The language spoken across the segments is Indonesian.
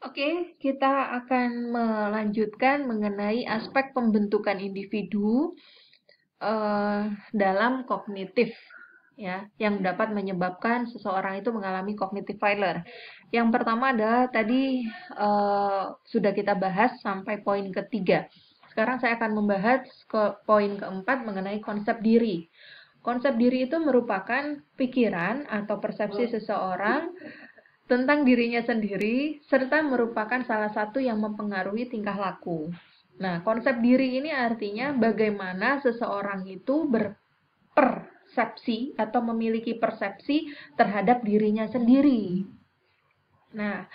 Oke, kita akan melanjutkan mengenai aspek pembentukan individu dalam kognitif ya, yang dapat menyebabkan seseorang itu mengalami cognitive failure. Yang pertama adalah tadi sudah kita bahas sampai poin ketiga. Sekarang saya akan membahas ke poin keempat mengenai konsep diri. Konsep diri itu merupakan pikiran atau persepsi seseorang tentang dirinya sendiri, serta merupakan salah satu yang mempengaruhi tingkah laku. Nah, konsep diri ini artinya bagaimana seseorang itu berpersepsi atau memiliki persepsi terhadap dirinya sendiri. Nah,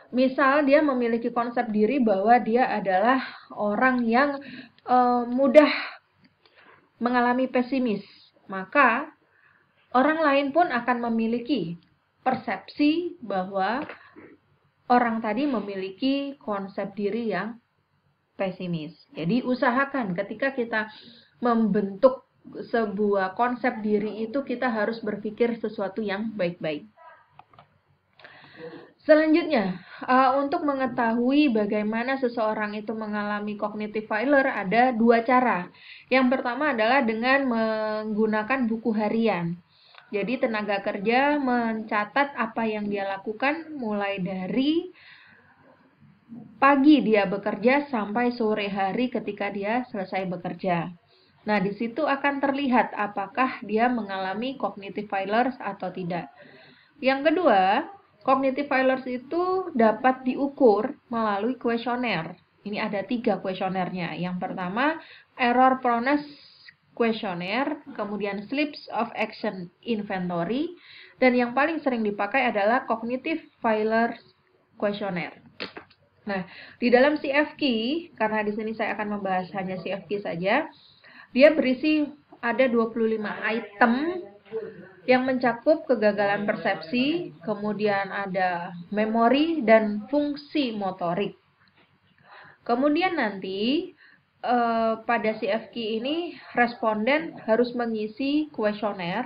misal dia memiliki konsep diri bahwa dia adalah orang yang mudah mengalami pesimis, maka orang lain pun akan memiliki persepsi bahwa orang tadi memiliki konsep diri yang pesimis. Jadi usahakan ketika kita membentuk sebuah konsep diri itu kita harus berpikir sesuatu yang baik-baik. Selanjutnya, untuk mengetahui bagaimana seseorang itu mengalami cognitive failure ada dua cara. Yang pertama adalah dengan menggunakan buku harian. Jadi tenaga kerja mencatat apa yang dia lakukan mulai dari pagi dia bekerja sampai sore hari ketika dia selesai bekerja. Nah, di situ akan terlihat apakah dia mengalami cognitive failures atau tidak. Yang kedua, cognitive failures itu dapat diukur melalui kuesioner. Ini ada 3 kuesionernya. Yang pertama, error proneness questionnaire, kemudian slips of action inventory, dan yang paling sering dipakai adalah cognitive failure questionnaire. Nah, di dalam CFQ, karena di sini saya akan membahas hanya CFQ saja, dia berisi ada 25 item yang mencakup kegagalan persepsi, kemudian ada memori dan fungsi motorik. Kemudian nanti pada CFQ ini responden harus mengisi kuesioner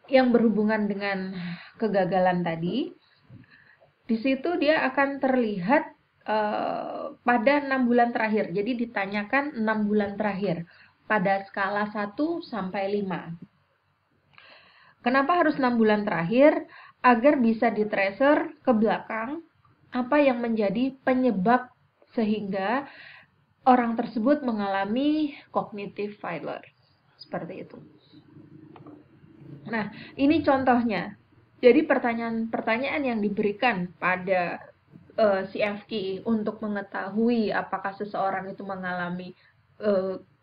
yang berhubungan dengan kegagalan tadi. Di situ dia akan terlihat pada 6 bulan terakhir. Jadi ditanyakan 6 bulan terakhir pada skala 1 sampai 5. Kenapa harus 6 bulan terakhir? Agar bisa di-tracer ke belakang apa yang menjadi penyebab sehingga orang tersebut mengalami cognitive failure. Seperti itu. Nah, ini contohnya. Jadi pertanyaan-pertanyaan yang diberikan pada CFQ untuk mengetahui apakah seseorang itu mengalami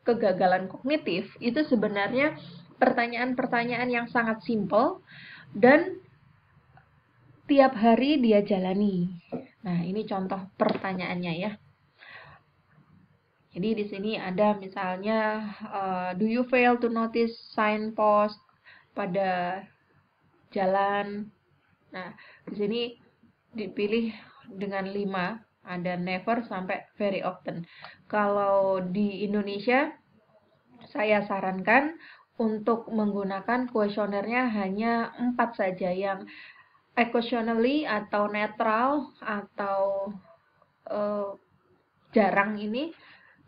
kegagalan kognitif, itu sebenarnya pertanyaan-pertanyaan yang sangat simpel dan tiap hari dia jalani. Nah, ini contoh pertanyaannya ya. Jadi di sini ada misalnya, do you fail to notice signpost pada jalan? Nah, di sini dipilih dengan 5, ada never sampai very often. Kalau di Indonesia, saya sarankan untuk menggunakan kuesionernya hanya 4 saja, yang occasionally atau netral atau jarang ini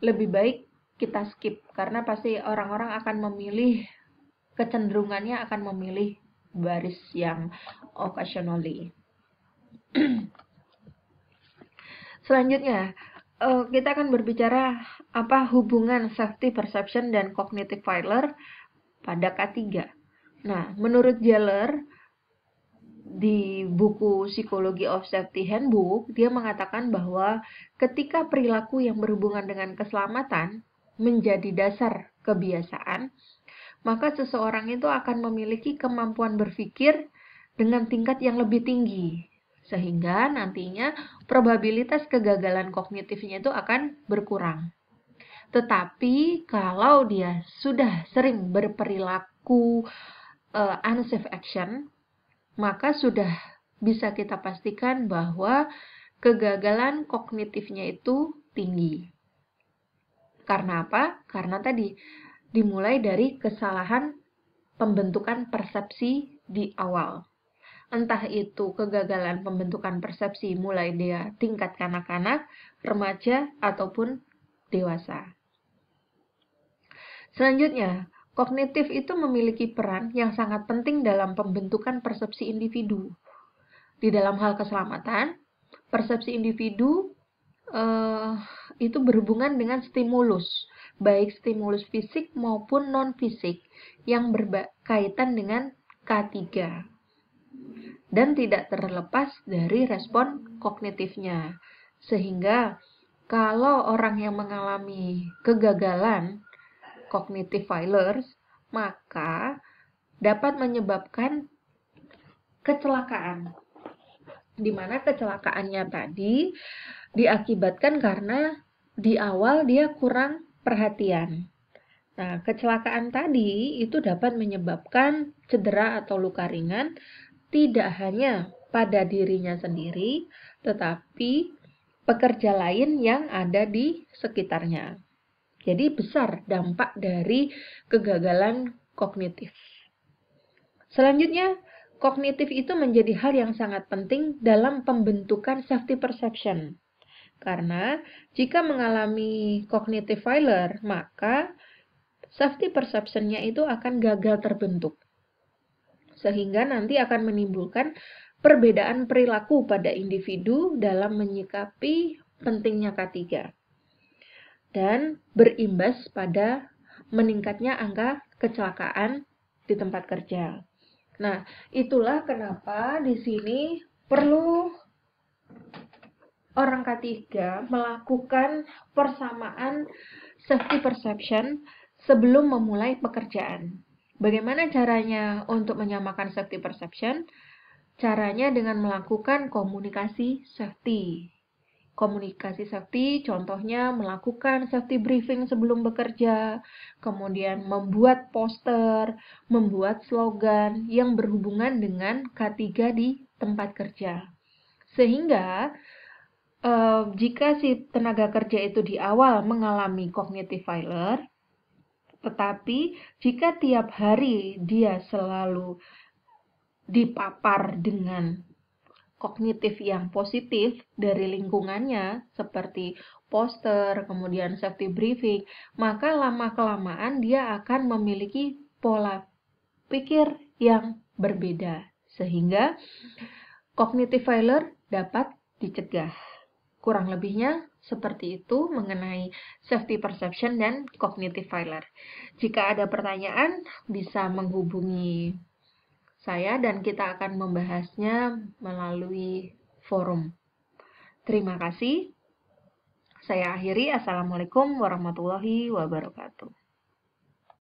lebih baik kita skip, karena pasti orang-orang akan memilih, kecenderungannya akan memilih baris yang occasionally. Selanjutnya, kita akan berbicara apa hubungan safety perception dan cognitive failure pada K3. Nah, menurut Geller, di buku Psychology of Safety Handbook, dia mengatakan bahwa ketika perilaku yang berhubungan dengan keselamatan menjadi dasar kebiasaan, maka seseorang itu akan memiliki kemampuan berpikir dengan tingkat yang lebih tinggi, sehingga nantinya probabilitas kegagalan kognitifnya itu akan berkurang. Tetapi kalau dia sudah sering berperilaku unsafe action, maka sudah bisa kita pastikan bahwa kegagalan kognitifnya itu tinggi. Karena apa? Karena tadi dimulai dari kesalahan pembentukan persepsi di awal. Entah itu kegagalan pembentukan persepsi mulai dia tingkat kanak-kanak, remaja, ataupun dewasa. Selanjutnya, kognitif itu memiliki peran yang sangat penting dalam pembentukan persepsi individu. Di dalam hal keselamatan, persepsi individu itu berhubungan dengan stimulus, baik stimulus fisik maupun non-fisik yang berkaitan dengan K3 dan tidak terlepas dari respon kognitifnya. Sehingga kalau orang yang mengalami kegagalan cognitive failures, maka dapat menyebabkan kecelakaan. Di mana kecelakaannya tadi diakibatkan karena di awal dia kurang perhatian. Nah, kecelakaan tadi itu dapat menyebabkan cedera atau luka ringan tidak hanya pada dirinya sendiri, tetapi pekerja lain yang ada di sekitarnya. Jadi besar dampak dari kegagalan kognitif. Selanjutnya, kognitif itu menjadi hal yang sangat penting dalam pembentukan safety perception. Karena jika mengalami cognitive failure, maka safety perception-nya itu akan gagal terbentuk. Sehingga nanti akan menimbulkan perbedaan perilaku pada individu dalam menyikapi pentingnya K3. Dan berimbas pada meningkatnya angka kecelakaan di tempat kerja. Nah, itulah kenapa di sini perlu orang K3 melakukan persamaan safety perception sebelum memulai pekerjaan. Bagaimana caranya untuk menyamakan safety perception? Caranya dengan melakukan komunikasi safety. Komunikasi safety contohnya melakukan safety briefing sebelum bekerja, kemudian membuat poster, membuat slogan yang berhubungan dengan K3 di tempat kerja. Sehingga jika si tenaga kerja itu di awal mengalami cognitive failure, tetapi jika tiap hari dia selalu dipapar dengan kognitif yang positif dari lingkungannya, seperti poster, kemudian safety briefing, maka lama-kelamaan dia akan memiliki pola pikir yang berbeda, sehingga cognitive failure dapat dicegah. Kurang lebihnya seperti itu mengenai safety perception dan cognitive failure. Jika ada pertanyaan, bisa menghubungi saya dan kita akan membahasnya melalui forum. Terima kasih. Saya akhiri. Assalamualaikum warahmatullahi wabarakatuh.